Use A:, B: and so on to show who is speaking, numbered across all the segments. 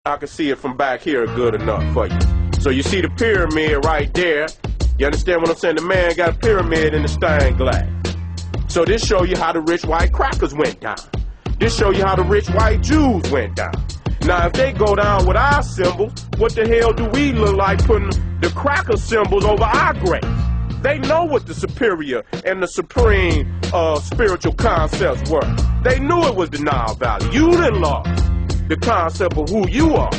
A: I can see it from back here good enough for you. So you see the pyramid right there. You understand what I'm saying? The man got a pyramid in the stained glass. So this show you how the rich white crackers went down. This show you how the rich white Jews went down. Now if they go down with our symbols, what the hell do we look like putting the cracker symbols over our graves? They know what the superior and the supreme spiritual concepts were. They knew it was the Nile Valley. You didn't lost the concept of who you are.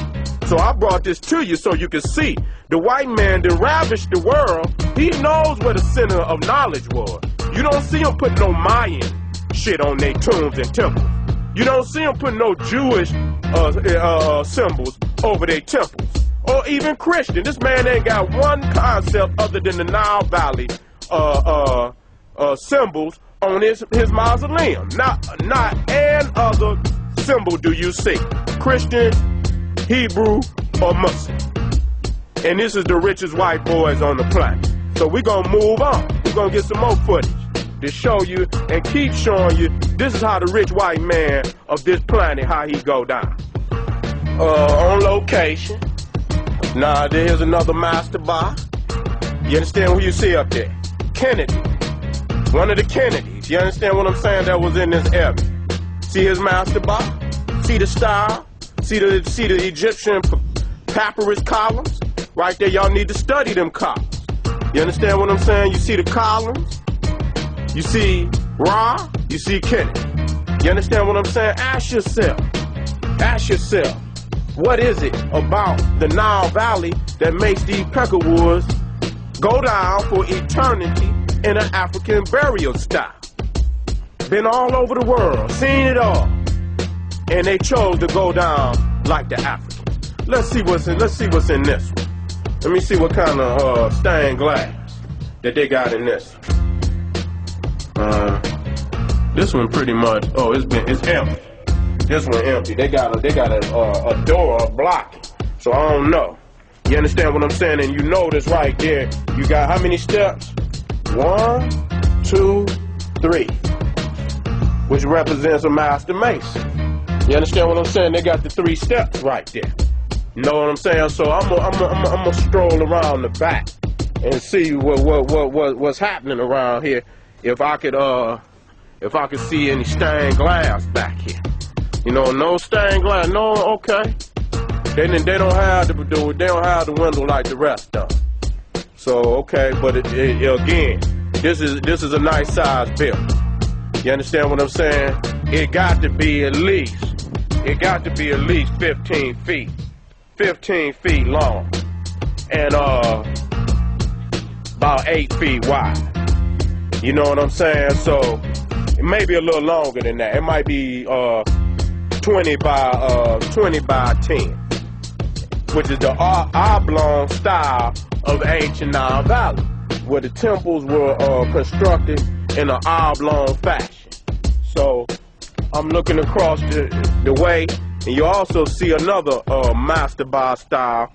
A: So I brought this to you so you can see the white man that ravished the world. He knows where the center of knowledge was. You don't see him put no Mayan shit on their tombs and temples. You don't see him put no Jewish symbols over their temples. Or even Christian. This man ain't got one concept other than the Nile Valley symbols on his mausoleum. Not an other symbol do you see. Christian, Hebrew, or Muslim. And this is the richest white boys on the planet. So we're gonna move on. We're gonna get some more footage to show you and keep showing you this is how the rich white man of this planet, how he go down. On location. Now here's another master bar. You understand who you see up there? Kennedy. One of the Kennedys. You understand what I'm saying? That was in this area. See his master bar? See the style? See the Egyptian papyrus columns? Right there, y'all need to study them columns. You understand what I'm saying? You see the columns? You see Ra? You see Kennedy. You understand what I'm saying? Ask yourself. What is it about the Nile Valley that makes these peckerwoods go down for eternity in an African burial style? Been all over the world, seen it all, and they chose to go down like the Africans. Let's see what's in this one. Let me see what kind of stained glass that they got in this. This one pretty much. Oh, it's empty. This one empty. They got a door blocking. So I don't know. You understand what I'm saying? And you notice right there, you got how many steps? 1, 2, 3, which represents a master mason. You understand what I'm saying? They got the 3 steps right there. You know what I'm saying? So I'm gonna stroll around the back and see what's happening around here. If I could see any stained glass back here. You know, no stained glass. No, okay. They don't have the window like the rest of them. So okay, but again, this is a nice size building. You understand what I'm saying? It got to be at least 15 feet long, and about 8 feet wide. You know what I'm saying? So it may be a little longer than that. It might be 20 by 10, which is the oblong style of ancient Nile Valley, where the temples were constructed in an oblong fashion. So I'm looking across the way, and you also see another master bar style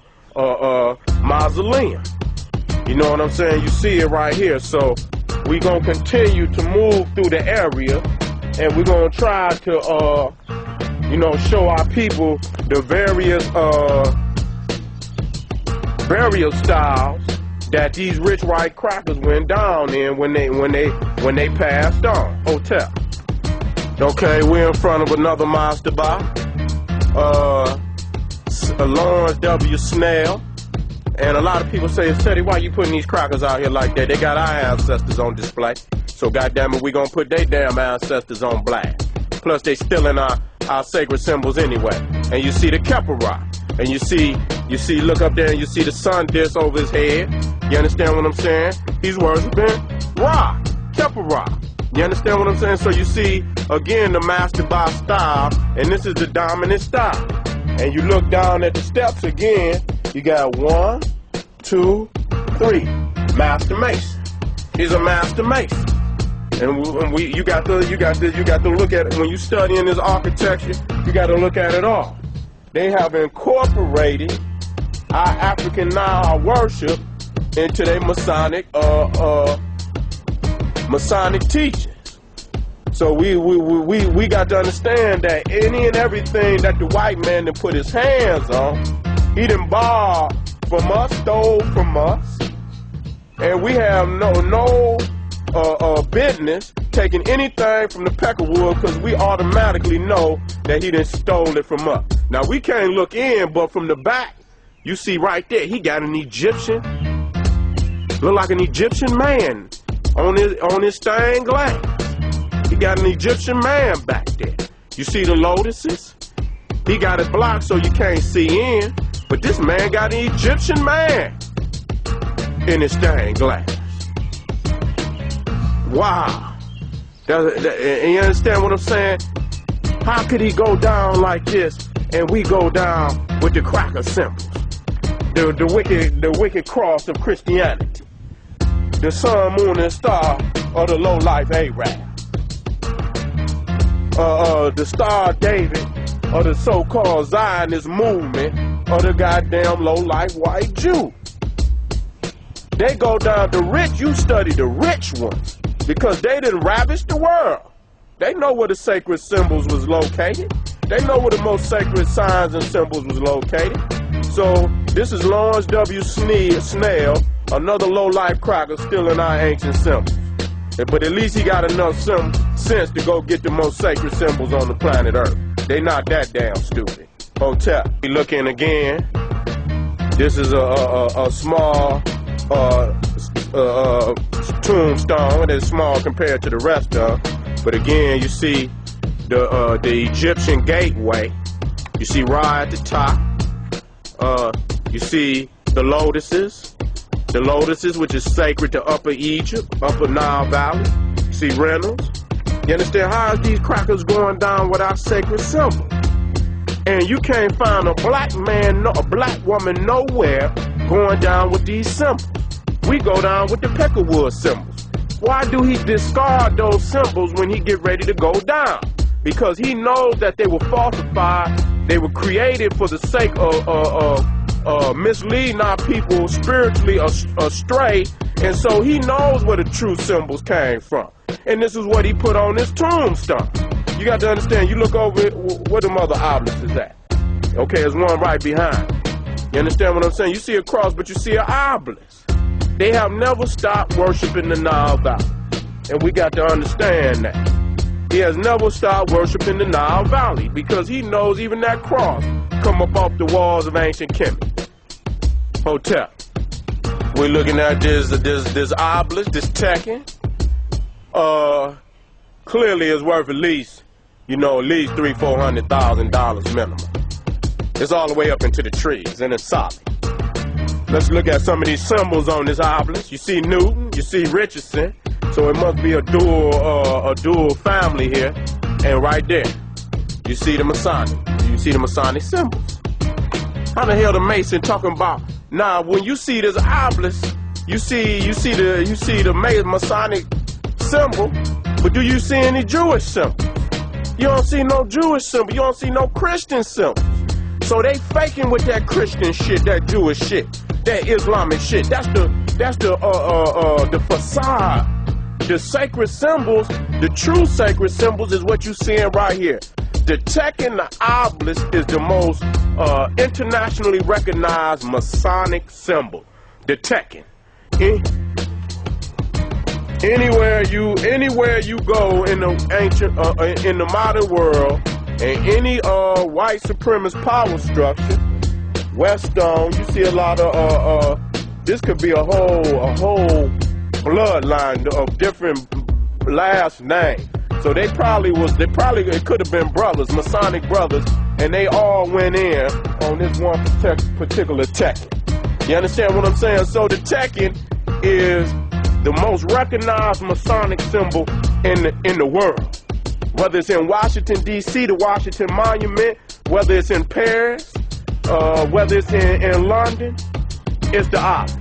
A: mausoleum. You know what I'm saying? You see it right here. So we're gonna continue to move through the area, and we're gonna try to show our people the various burial styles that these rich white crackers went down in when they passed on. Hotel. Okay, we're in front of another master bar. Lawrence W. Snell. And a lot of people say, Seti, why you putting these crackers out here like that? They got our ancestors on display. So goddamn it, we gonna put their damn ancestors on blast. Plus they stealing our sacred symbols anyway. And you see the Kepera. And you see, look up there and you see the sun disk over his head. You understand what I'm saying? He's worshiping Ra, Kepera. You understand what I'm saying? So you see, again, the master bar style, and this is the dominant style. And you look down at the steps again, you got 1, 2, 3, master mason. He's a master mason. And you got to look at it when you studying this architecture. You got to look at it all. They have incorporated our African Nile worship into their Masonic teachings. So we got to understand that any and everything that the white man done put his hands on, he done borrowed from us, stole from us, and we have no business taking anything from the Peckerwood because we automatically know that he done stole it from us. Now we can't look in, but from the back, you see right there, he got an Egyptian, look like an Egyptian man on his stained glass. He got an Egyptian man back there. You see the lotuses? He got it blocked so you can't see in, but this man got an Egyptian man in his stained glass. Wow. And you understand what I'm saying? How could he go down like this and we go down with the cracker symbols? The wicked cross of Christianity. The sun, moon, and star of the low-life Arab. The Star of David of the so-called Zionist movement of the goddamn low-life white Jew. They go down the rich, you study the rich ones because they done ravished the world. They know where the sacred symbols was located. They know where the most sacred signs and symbols was located. So this is Lawrence W. Snell, another low-life cracker stealing our ancient symbols. But at least he got enough sense to go get the most sacred symbols on the planet Earth. They not that damn stupid. Hotel. We looking again. This is a small tombstone. It's small compared to the rest of them. But again, you see the Egyptian gateway. You see Ra at the top. You see the lotuses. The lotuses, which is sacred to Upper Egypt, Upper Nile Valley. See Reynolds? You understand? How is these crackers going down without sacred symbols? And you can't find a black man, a black woman nowhere going down with these symbols. We go down with the Peckerwood symbols. Why do he discard those symbols when he get ready to go down? Because he knows that they were falsified, they were created for the sake of misleading our people spiritually astray, and so he knows where the true symbols came from. And this is what he put on his tombstone. You got to understand, you look over where the mother obelisk is at. Okay, there's one right behind. You understand what I'm saying? You see a cross, but you see an obelisk. They have never stopped worshiping the Nile Valley. And we got to understand that. He has never stopped worshiping the Nile Valley because he knows even that cross come up off the walls of ancient Kemet. Hotel. We're looking at this obelisk, this Tekken. Clearly is worth at least $300,000-$400,000 minimum. It's all the way up into the trees and it's solid. Let's look at some of these symbols on this obelisk. You see Newton, you see Richardson, so it must be a dual family here. And right there, you see the Masonic. You see the Masonic symbols. How the hell the Mason talking about? Now, when you see this obelisk, you see the Masonic symbol, but do you see any Jewish symbols? You don't see no Jewish symbol. You don't see no Christian symbols. So they faking with that Christian shit, that Jewish shit, that Islamic shit. That's the facade. The sacred symbols, the true sacred symbols is what you're seeing right here. The Tekken, the obelisk, is the most internationally recognized Masonic symbol. The Tekken. Anywhere you go in the ancient, in the modern world, and any white supremacist power structure, Weststone, you see a lot of this could be a whole bloodline of different last names. So it could have been brothers, Masonic brothers, and they all went in on this one particular Tekken. You understand what I'm saying? So the Tekken is the most recognized Masonic symbol in the world. Whether it's in Washington, D.C., the Washington Monument, whether it's in Paris, whether it's in London, it's the obelisk.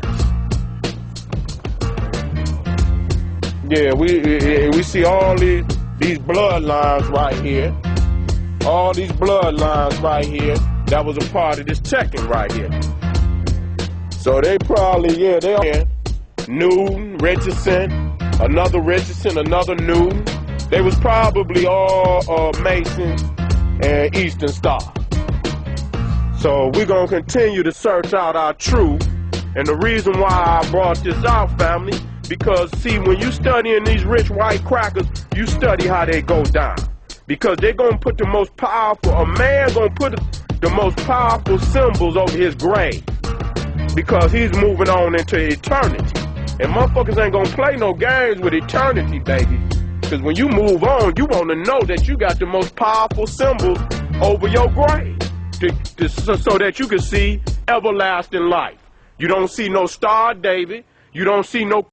A: Yeah, we see all these bloodlines right here. All these bloodlines right here. That was a part of this Tekken right here. So they probably, they are here. Newton, Richardson, another Newton. They was probably all Masons and Eastern Star. So we're going to continue to search out our truth. And the reason why I brought this out, family, because see, when you studying these rich white crackers, you study how they go down. Because they're going to put the most powerful, a man going to put the most powerful symbols over his grave. Because he's moving on into eternity. And motherfuckers ain't going to play no games with eternity, baby. Because when you move on, you want to know that you got the most powerful symbols over your grave. So that you can see everlasting life. You don't see no Star David. You don't see no